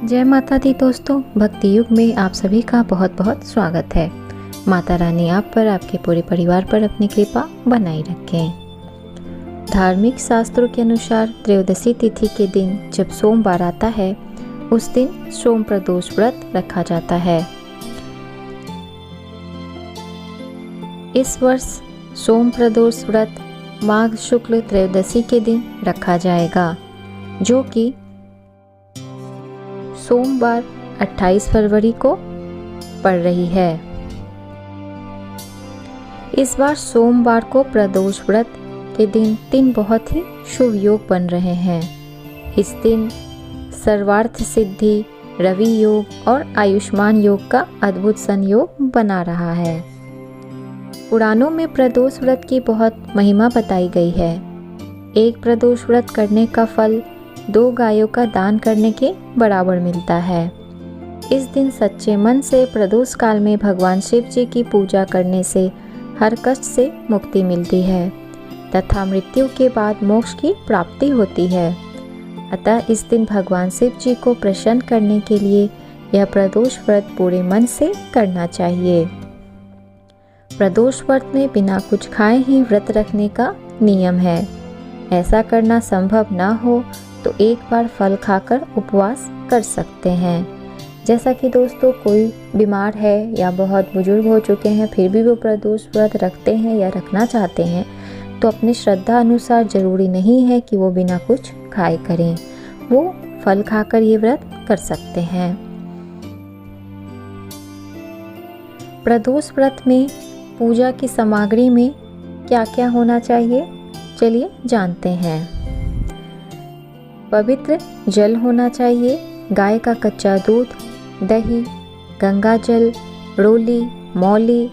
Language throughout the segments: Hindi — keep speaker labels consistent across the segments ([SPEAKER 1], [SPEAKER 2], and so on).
[SPEAKER 1] जय माता दी दोस्तों, भक्ति युग में आप सभी का बहुत बहुत स्वागत है। माता रानी आप पर, आपके पूरे परिवार पर अपनी कृपा बनाई रखें। धार्मिक शास्त्रों के अनुसार त्रयोदशी तिथि के दिन जब सोमवार आता है, उस दिन सोम प्रदोष व्रत रखा जाता है। इस वर्ष सोम प्रदोष व्रत माघ शुक्ल त्रयोदशी के दिन रखा जाएगा, जो कि सोमवार 28 फरवरी को पड़ रही है। इस बार सोमवार को प्रदोष व्रत के दिन 3 बहुत ही शुभ योग बन रहे हैं। इस दिन सर्वार्थ सिद्धि, रवि योग और आयुष्मान योग का अद्भुत संयोग बना रहा है। पुराणों में प्रदोष व्रत की बहुत महिमा बताई गई है। एक प्रदोष व्रत करने का फल 2 गायों का दान करने के बराबर मिलता है। इस दिन सच्चे मन से प्रदोष काल में भगवान शिव जी की पूजा करने से हर कष्ट से मुक्ति मिलती है तथा मृत्यु के बाद मोक्ष की प्राप्ति होती है। अतः इस दिन भगवान शिव जी को प्रसन्न करने के लिए यह प्रदोष व्रत पूरे मन से करना चाहिए। प्रदोष व्रत में बिना कुछ खाए ही व्रत रखने का नियम है। ऐसा करना संभव न हो तो एक बार फल खाकर उपवास कर सकते हैं। जैसा कि दोस्तों कोई बीमार है या बहुत बुजुर्ग हो चुके हैं, फिर भी वो प्रदोष व्रत रखते हैं या रखना चाहते हैं, तो अपनी श्रद्धा अनुसार जरूरी नहीं है कि वो बिना कुछ खाए करें, वो फल खाकर ये व्रत कर सकते हैं। प्रदोष व्रत में पूजा की सामग्री में क्या क्या होना चाहिए, चलिए जानते हैं। पवित्र जल होना चाहिए, गाय का कच्चा दूध, दही, गंगा जल, रोली, मौली,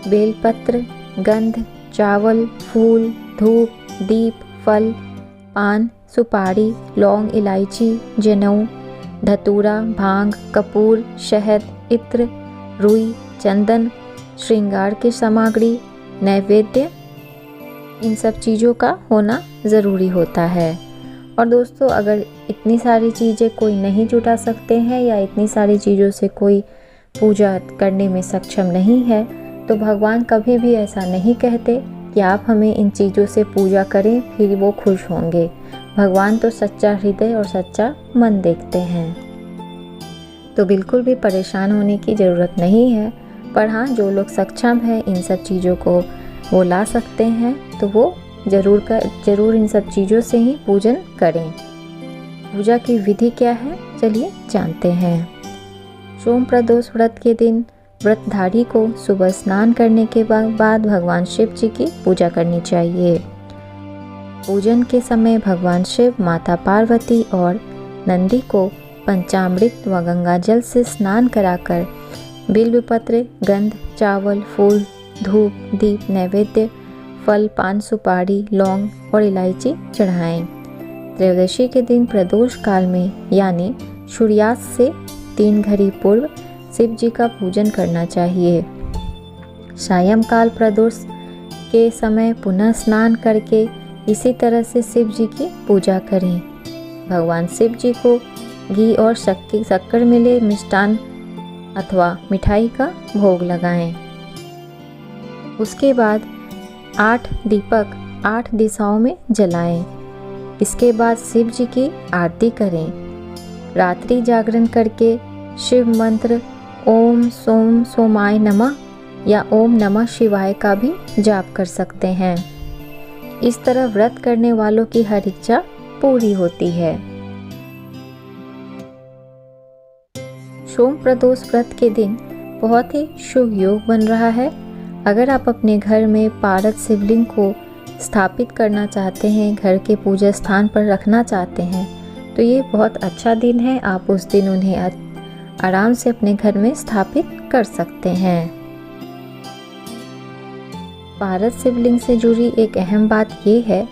[SPEAKER 1] बेलपत्र, गंध, चावल, फूल, धूप, दीप, फल, पान, सुपारी, लौंग, इलायची, जनेऊ, धतूरा, भांग, कपूर, शहद, इत्र, रुई, चंदन, श्रृंगार की सामग्री, नैवेद्य, इन सब चीज़ों का होना ज़रूरी होता है। और दोस्तों अगर इतनी सारी चीज़ें कोई नहीं जुटा सकते हैं या इतनी सारी चीज़ों से कोई पूजा करने में सक्षम नहीं है, तो भगवान कभी भी ऐसा नहीं कहते कि आप हमें इन चीज़ों से पूजा करें फिर वो खुश होंगे। भगवान तो सच्चा हृदय और सच्चा मन देखते हैं। तो बिल्कुल भी परेशान होने की ज़रूरत नहीं है। पर हाँ, जो लोग सक्षम हैं इन सब चीज़ों को वो ला सकते हैं, तो वो जरूर इन सब चीज़ों से ही पूजन करें। पूजा की विधि क्या है, चलिए जानते हैं। सोम प्रदोष व्रत के दिन व्रतधारी को सुबह स्नान करने के बाद भगवान शिव जी की पूजा करनी चाहिए। पूजन के समय भगवान शिव, माता पार्वती और नंदी को पंचामृत व गंगा जल से स्नान कराकर बिल्वपत्र, गंध, चावल, फूल, धूप, दीप, नैवेद्य, फल, पान, सुपारी, लौंग और इलायची चढ़ाएं। त्रयोदशी के दिन प्रदोष काल में यानी सूर्यास्त से 3 घड़ी पूर्व शिव जी का पूजन करना चाहिए। सायंकाल प्रदोष के समय पुनः स्नान करके इसी तरह से शिव जी की पूजा करें। भगवान शिव जी को घी और शक्कर मिले मिष्टान अथवा मिठाई का भोग लगाएं। उसके बाद 8 दीपक 8 दिशाओं में जलाएं। इसके बाद शिव जी की आरती करें। रात्रि जागरण करके शिव मंत्र ओम सोम सोमाय नमः या ओम नमः शिवाय का भी जाप कर सकते हैं। इस तरह व्रत करने वालों की हर इच्छा पूरी होती है। सोम प्रदोष व्रत के दिन बहुत ही शुभ योग बन रहा है। अगर आप अपने घर में पारद शिवलिंग को स्थापित करना चाहते हैं, घर के पूजा स्थान पर रखना चाहते हैं, तो ये बहुत अच्छा दिन है। आप उस दिन उन्हें आराम से अपने घर में स्थापित कर सकते हैं। पारद शिवलिंग से जुड़ी एक अहम बात ये है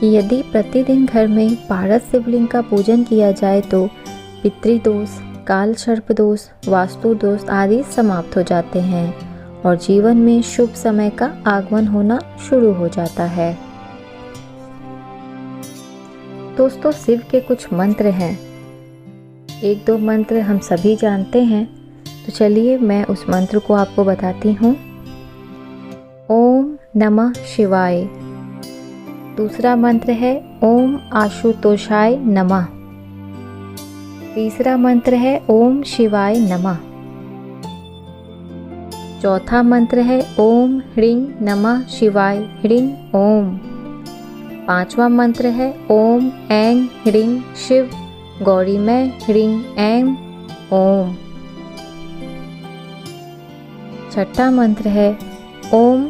[SPEAKER 1] कि यदि प्रतिदिन घर में पारद शिवलिंग का पूजन किया जाए तो पितृदोष, काल सर्प दोष, वास्तु दोष आदि समाप्त हो जाते हैं और जीवन में शुभ समय का आगमन होना शुरू हो जाता है। दोस्तों शिव के कुछ मंत्र हैं एक दो मंत्र हम सभी जानते हैं, तो चलिए मैं उस मंत्र को आपको बताती हूँ। ओम नमः शिवाय। दूसरा मंत्र है ओम आशुतोषाय नमः। तीसरा मंत्र है ओम शिवाय नमः। चौथा मंत्र है ओम ह्रीं नमः शिवाय ह्रीं ओम। पांचवा मंत्र है ओम ऐं ह्रीं शिव गौरीमय ह्रीं ऐं ओम। छठा मंत्र है ओम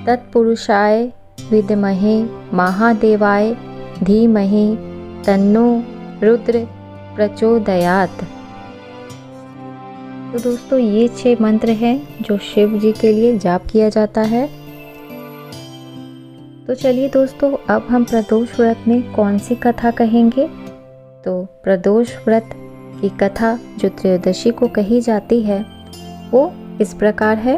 [SPEAKER 1] तत्पुरुषाय विद्महे महादेवाय धीमहि तन्नो रुद्र प्रचोदयात्। तो दोस्तों ये 6 मंत्र हैं जो शिव जी के लिए जाप किया जाता है। तो चलिए दोस्तों, अब हम प्रदोष व्रत में कौन सी कथा कहेंगे। तो प्रदोष व्रत की कथा जो त्रयोदशी को कही जाती है वो इस प्रकार है।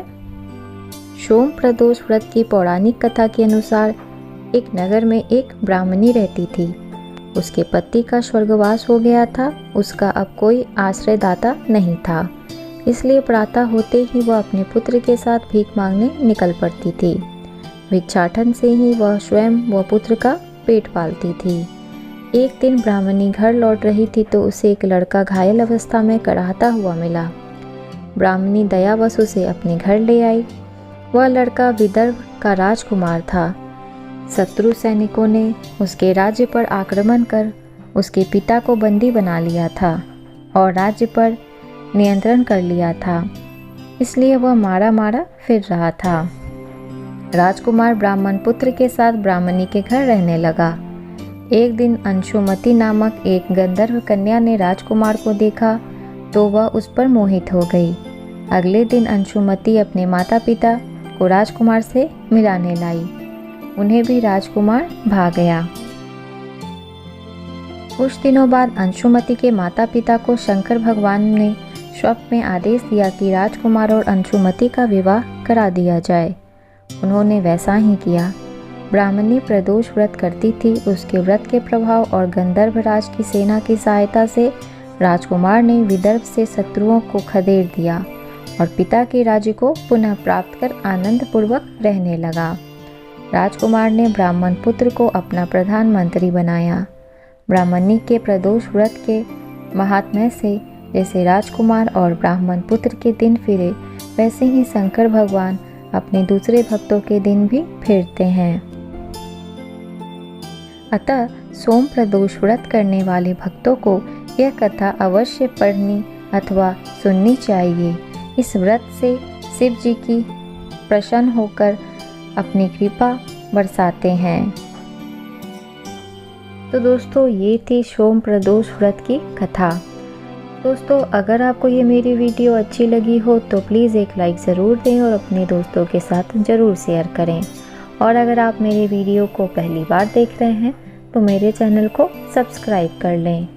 [SPEAKER 1] सोम प्रदोष व्रत की पौराणिक कथा के अनुसार एक नगर में एक ब्राह्मणी रहती थी। उसके पति का स्वर्गवास हो गया था। उसका अब कोई आश्रयदाता नहीं था, इसलिए प्रातः होते ही वह अपने पुत्र के साथ भीख मांगने निकल पड़ती थी। भिक्षाटन से ही वह स्वयं व पुत्र का पेट पालती थी। एक दिन ब्राह्मणी घर लौट रही थी तो उसे एक लड़का घायल अवस्था में कराहता हुआ मिला। ब्राह्मणी दयावश उसे अपने घर ले आई। वह लड़का विदर्भ का राजकुमार था। शत्रु सैनिकों ने उसके राज्य पर आक्रमण कर उसके पिता को बंदी बना लिया था और राज्य पर नियंत्रण कर लिया था, इसलिए वह मारा मारा फिर रहा था। राजकुमार ब्राह्मण पुत्र के साथ ब्राह्मणी के घर रहने लगा। एक दिन अंशुमति नामक एक गंधर्व कन्या ने राजकुमार को देखा तो वह उस पर मोहित हो गई। अगले दिन अंशुमति अपने माता पिता को राजकुमार से मिलाने लाई। उन्हें भी राजकुमार भा गया। कुछ दिनों बाद अंशुमति के माता पिता को शंकर भगवान ने स्वप्न में आदेश दिया कि राजकुमार और अंशुमति का विवाह करा दिया जाए। उन्होंने वैसा ही किया। ब्राह्मणी प्रदोष व्रत करती थी। उसके व्रत के प्रभाव और गंधर्व राज की सेना की सहायता से राजकुमार ने विदर्भ से शत्रुओं को खदेड़ दिया और पिता के राज्य को पुनः प्राप्त कर आनंद पूर्वक रहने लगा। राजकुमार ने ब्राह्मण पुत्र को अपना प्रधानमंत्री बनाया। ब्राह्मणी के प्रदोष व्रत के महात्म्य से जैसे राजकुमार और ब्राह्मण पुत्र के दिन फिरे, वैसे ही शंकर भगवान अपने दूसरे भक्तों के दिन भी फेरते हैं। अतः सोम प्रदोष व्रत करने वाले भक्तों को यह कथा अवश्य पढ़नी अथवा सुननी चाहिए। इस व्रत से शिव जी की प्रसन्न होकर अपनी कृपा बरसाते हैं। तो दोस्तों ये थी सोम प्रदोष व्रत की कथा। दोस्तों अगर आपको ये मेरी वीडियो अच्छी लगी हो तो प्लीज़ एक लाइक ज़रूर दें और अपने दोस्तों के साथ ज़रूर शेयर करें। और अगर आप मेरे वीडियो को पहली बार देख रहे हैं तो मेरे चैनल को सब्सक्राइब कर लें।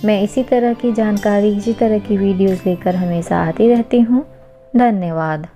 [SPEAKER 1] मैं इसी तरह की जानकारी, इसी तरह की वीडियोज़ लेकर हमेशा आती रहती हूँ। धन्यवाद।